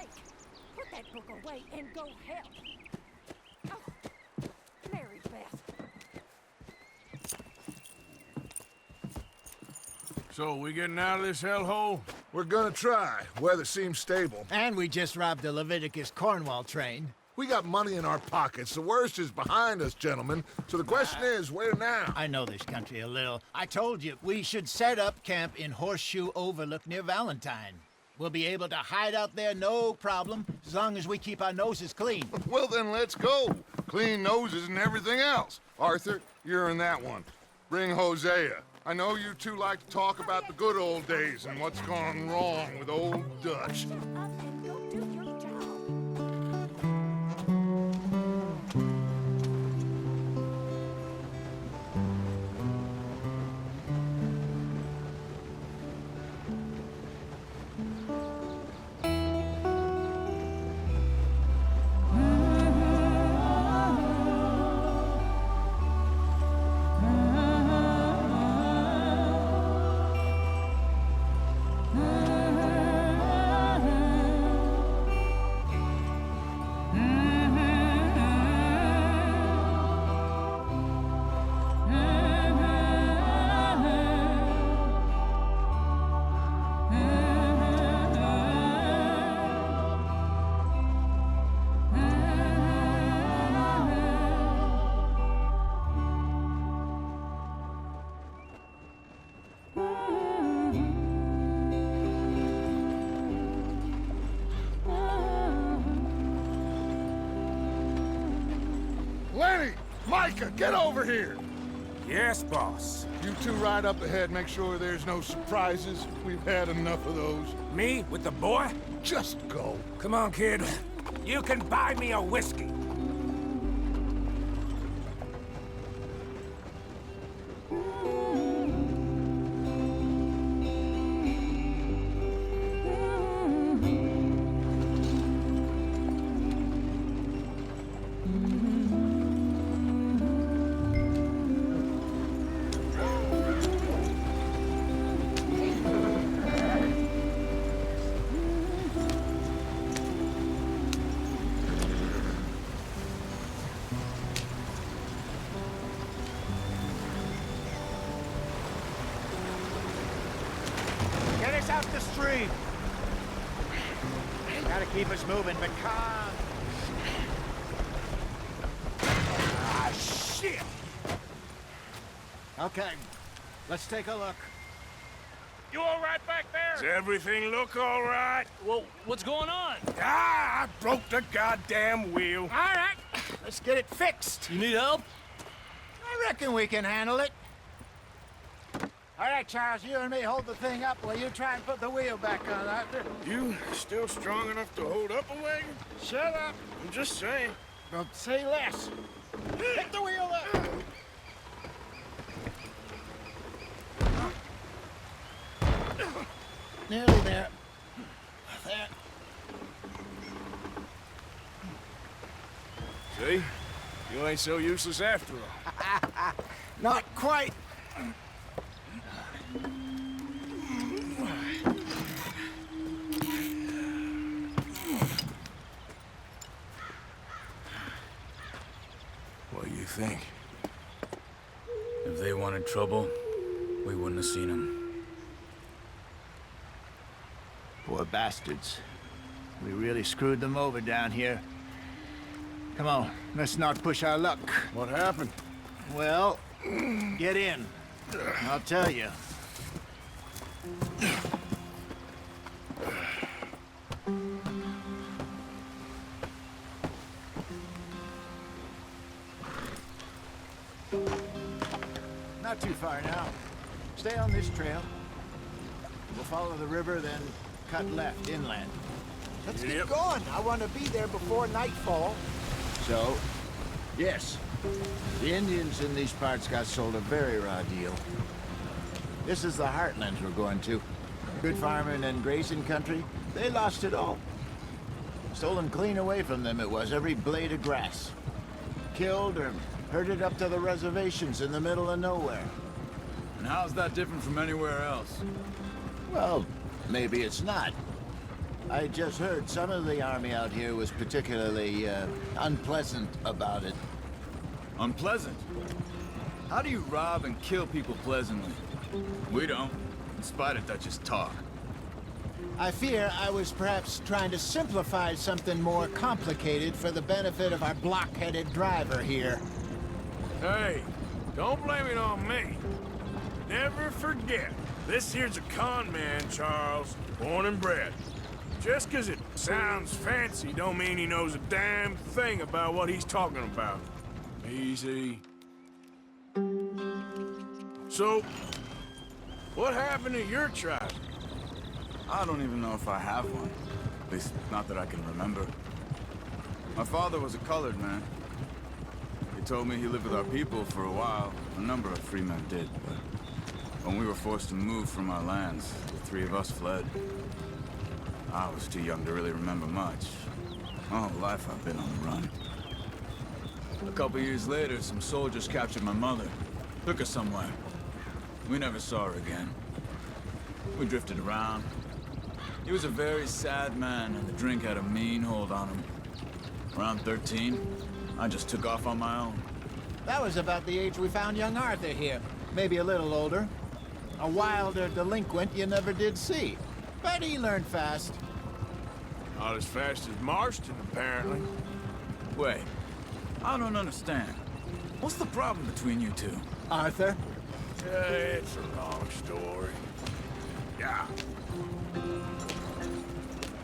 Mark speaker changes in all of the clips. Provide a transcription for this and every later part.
Speaker 1: sake! Put that book away and go help. Oh, Mary Beth.
Speaker 2: So, we getting out of this hellhole?
Speaker 3: We're gonna try. Weather seems stable.
Speaker 4: And we just robbed the Leviticus Cornwall train.
Speaker 3: We got money in our pockets. The worst is behind us, gentlemen. So the question is, where now?
Speaker 4: I know this country a little. I told you, we should set up camp in Horseshoe Overlook near Valentine. We'll be able to hide out there, no problem, as long as we keep our noses clean.
Speaker 5: Well, then let's go. Clean noses and everything else. Arthur, you're in that one. Bring Hosea. I know you two like to talk about the good old days and what's gone wrong with old Dutch.
Speaker 1: Shut up and go do your job.
Speaker 5: Lenny! Micah, get over here!
Speaker 2: Yes, boss.
Speaker 5: You two ride up ahead, make sure there's no surprises. We've had enough of those.
Speaker 2: Me with the boy?
Speaker 5: Just go.
Speaker 2: Come on, kid. You can buy me a whiskey.
Speaker 4: Get us out the stream. Gotta keep us moving, but calm.
Speaker 2: Ah, shit!
Speaker 4: Okay, let's take a look.
Speaker 6: You all right back there?
Speaker 2: Does everything look all right?
Speaker 6: Well, what's going on?
Speaker 2: Ah, I broke the goddamn wheel.
Speaker 4: All right, let's get it fixed.
Speaker 6: You need help?
Speaker 4: I reckon we can handle it. All right, Charles, you and me hold the thing up while you try and put the wheel back on, Arthur.
Speaker 2: You still strong enough to hold up a wagon?
Speaker 4: Shut up.
Speaker 2: I'm just saying.
Speaker 4: Don't say less. Hit the wheel up. Nearly there. There.
Speaker 2: See? You ain't so useless after all.
Speaker 4: Not quite.
Speaker 2: What do you think?
Speaker 6: If they wanted trouble, we wouldn't have seen them.
Speaker 4: Poor bastards. We really screwed them over down here. Come on, let's not push our luck.
Speaker 5: What happened?
Speaker 4: Well, get in. I'll tell you. Not too far now. Stay on this trail. We'll follow the river, then cut left inland. Let's get going. I want to be there before nightfall. So, yes, the Indians in these parts got sold a very raw deal. This is the heartlands we're going to. Good farming and grazing country, they lost it all. Stolen clean away from them it was, every blade of grass. Killed or herded up to the reservations in the middle of nowhere.
Speaker 7: And how's that different from anywhere else?
Speaker 4: Well, maybe it's not. I just heard some of the army out here was particularly unpleasant about it.
Speaker 6: Unpleasant? How do you rob and kill people pleasantly? We don't, in spite of Dutch's talk.
Speaker 4: I fear I was perhaps trying to simplify something more complicated for the benefit of our block-headed driver here.
Speaker 2: Hey, don't blame it on me. Never forget, this here's a con man, Charles, born and bred. Just 'cause it sounds fancy don't mean he knows a damn thing about what he's talking about. Easy. So, what happened to your tribe?
Speaker 6: I don't even know if I have one. At least, not that I can remember. My father was a colored man. He told me he lived with our people for a while. A number of free men did, but when we were forced to move from our lands, the three of us fled. I was too young to really remember much. My whole life I've been on the run. A couple years later, some soldiers captured my mother. Took her somewhere. We never saw her again. We drifted around. He was a very sad man, and the drink had a mean hold on him. Around 13, I just took off on my own.
Speaker 4: That was about the age we found young Arthur here. Maybe a little older. A wilder delinquent you never did see. But he learned fast.
Speaker 2: Not as fast as Marston, apparently.
Speaker 6: Wait, I don't understand. What's the problem between you two?
Speaker 4: Arthur?
Speaker 2: It's a long story. Yeah.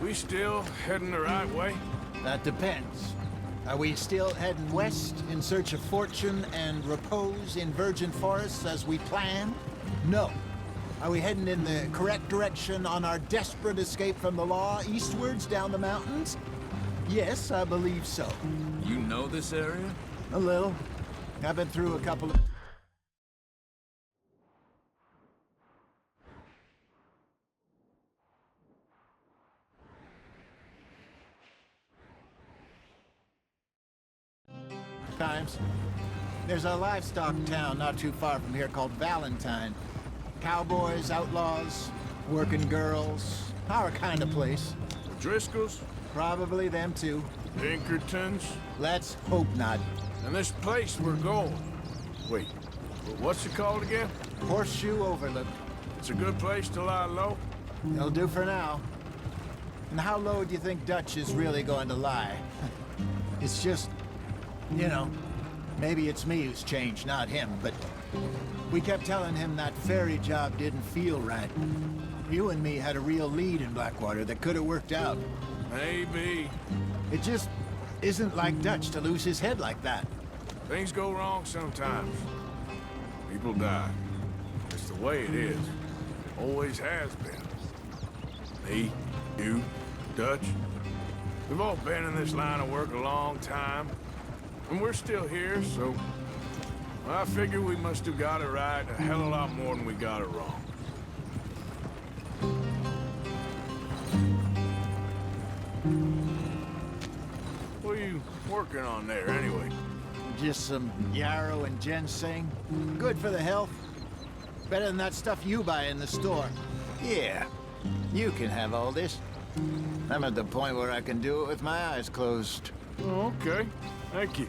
Speaker 2: We still heading the right way?
Speaker 4: That depends. Are we still heading west in search of fortune and repose in virgin forests as we planned? No. Are we heading in the correct direction on our desperate escape from the law eastwards down the mountains? Yes, I believe so.
Speaker 6: You know this area?
Speaker 4: A little. I've been through a couple of... times. There's a livestock town not too far from here called Valentine. Cowboys, outlaws, working girls, our kind of place.
Speaker 2: Driscolls?
Speaker 4: Probably them too.
Speaker 2: Pinkertons?
Speaker 4: Let's hope not.
Speaker 2: And this place we're going. Wait, what's it called again?
Speaker 4: Horseshoe Overlook.
Speaker 2: It's a good place to lie low?
Speaker 4: It'll do for now. And how low do you think Dutch is really going to lie? It's just, you know, maybe it's me who's changed, not him, but we kept telling him that ferry job didn't feel right. You and me had a real lead in Blackwater that could have worked out.
Speaker 2: Maybe.
Speaker 4: It just isn't like Dutch to lose his head like that.
Speaker 2: Things go wrong sometimes. People die. It's the way it is. Always has been. Me, you, Dutch. We've all been in this line of work a long time. And we're still here, so... I figure we must have got it right a hell of a lot more than we got it wrong. What are you working on there, anyway?
Speaker 4: Just some yarrow and ginseng. Good for the health. Better than that stuff you buy in the store. Yeah, you can have all this. I'm at the point where I can do it with my eyes closed.
Speaker 2: Oh, okay. Thank you.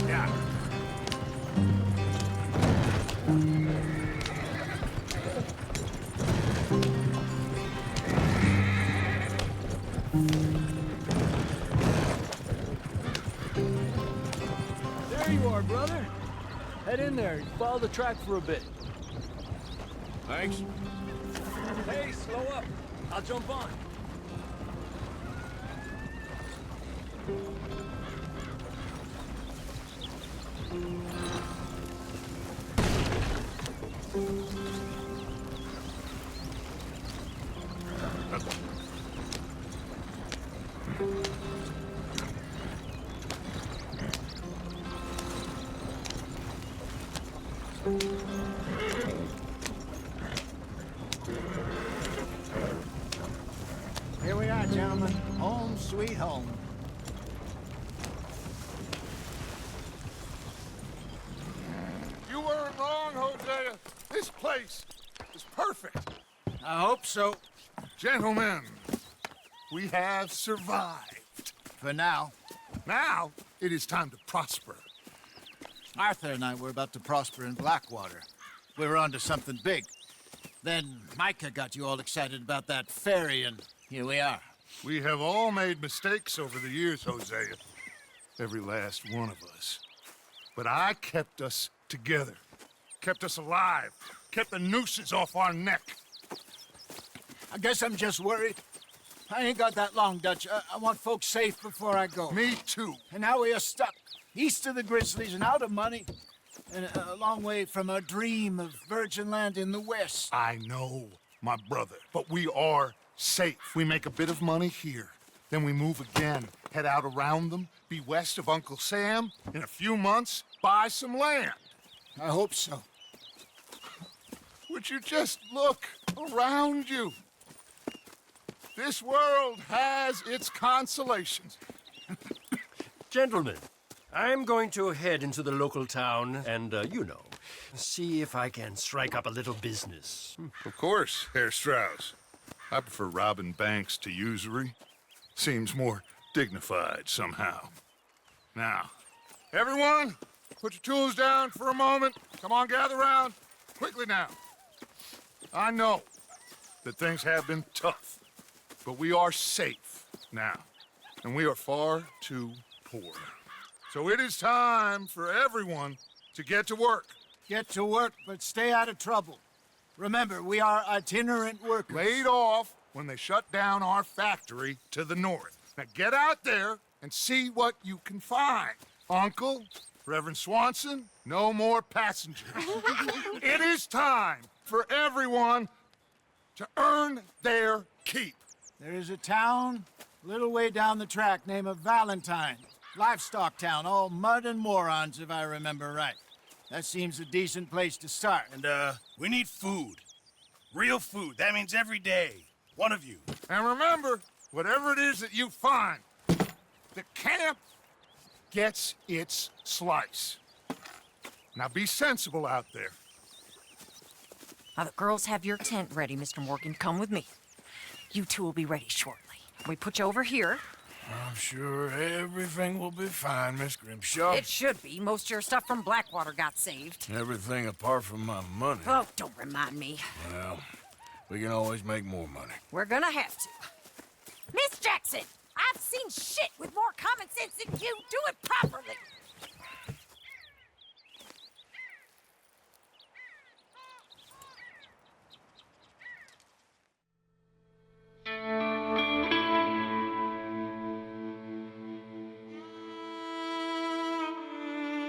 Speaker 2: Yeah.
Speaker 7: There you are, brother. Head in there and follow the track for a bit.
Speaker 2: Thanks.
Speaker 7: Hey, slow up. I'll jump on.
Speaker 4: Here we are, gentlemen. Home sweet home.
Speaker 3: You weren't wrong, Hosea. This place is perfect.
Speaker 4: I hope so.
Speaker 3: Gentlemen, we have survived.
Speaker 4: For now.
Speaker 3: Now, it is time to prosper.
Speaker 4: Arthur and I were about to prosper in Blackwater. We were onto something big. Then Micah got you all excited about that ferry, and here we are.
Speaker 3: We have all made mistakes over the years, Hosea. Every last one of us. But I kept us together. Kept us alive. Kept the nooses off our neck.
Speaker 4: I guess I'm just worried. I ain't got that long, Dutch. I want folks safe before I go.
Speaker 3: Me too.
Speaker 4: And now we are stuck, east of the Grizzlies and out of money, and a long way from our dream of virgin land in the west.
Speaker 3: I know, my brother, but we are safe. We make a bit of money here. Then we move again, head out around them, be west of Uncle Sam. In a few months, buy some land.
Speaker 4: I hope so.
Speaker 3: Would you just look around you? This world has its consolations.
Speaker 8: Gentlemen, I'm going to head into the local town and, see if I can strike up a little business.
Speaker 3: Of course, Herr Strauss. I prefer robbing banks to usury. Seems more dignified somehow. Now, everyone, put your tools down for a moment. Come on, gather round. Quickly now. I know that things have been tough, but we are safe now, and we are far too poor. So it is time for everyone to get to work.
Speaker 4: Get to work, but stay out of trouble. Remember, we are itinerant workers.
Speaker 3: Laid off when they shut down our factory to the north. Now get out there and see what you can find. Uncle, Reverend Swanson, no more passengers. It is time for everyone to earn their keep.
Speaker 4: There is a town a little way down the track named Valentine. Livestock town, all mud and morons, if I remember right. That seems a decent place to start.
Speaker 9: And, we need food. Real food. That means every day. One of you.
Speaker 3: And remember, whatever it is that you find, the camp gets its slice. Now be sensible out there.
Speaker 1: Now, the girls have your tent ready, Mr. Morgan. Come with me. You two will be ready shortly. We put you over here.
Speaker 2: I'm sure everything will be fine, Miss Grimshaw.
Speaker 1: It should be. Most of your stuff from Blackwater got saved.
Speaker 2: Everything apart from my money.
Speaker 1: Oh, don't remind me.
Speaker 2: Well, we can always make more money.
Speaker 1: We're gonna have to. Miss Jackson, I've seen shit with more common sense than you. Do it properly.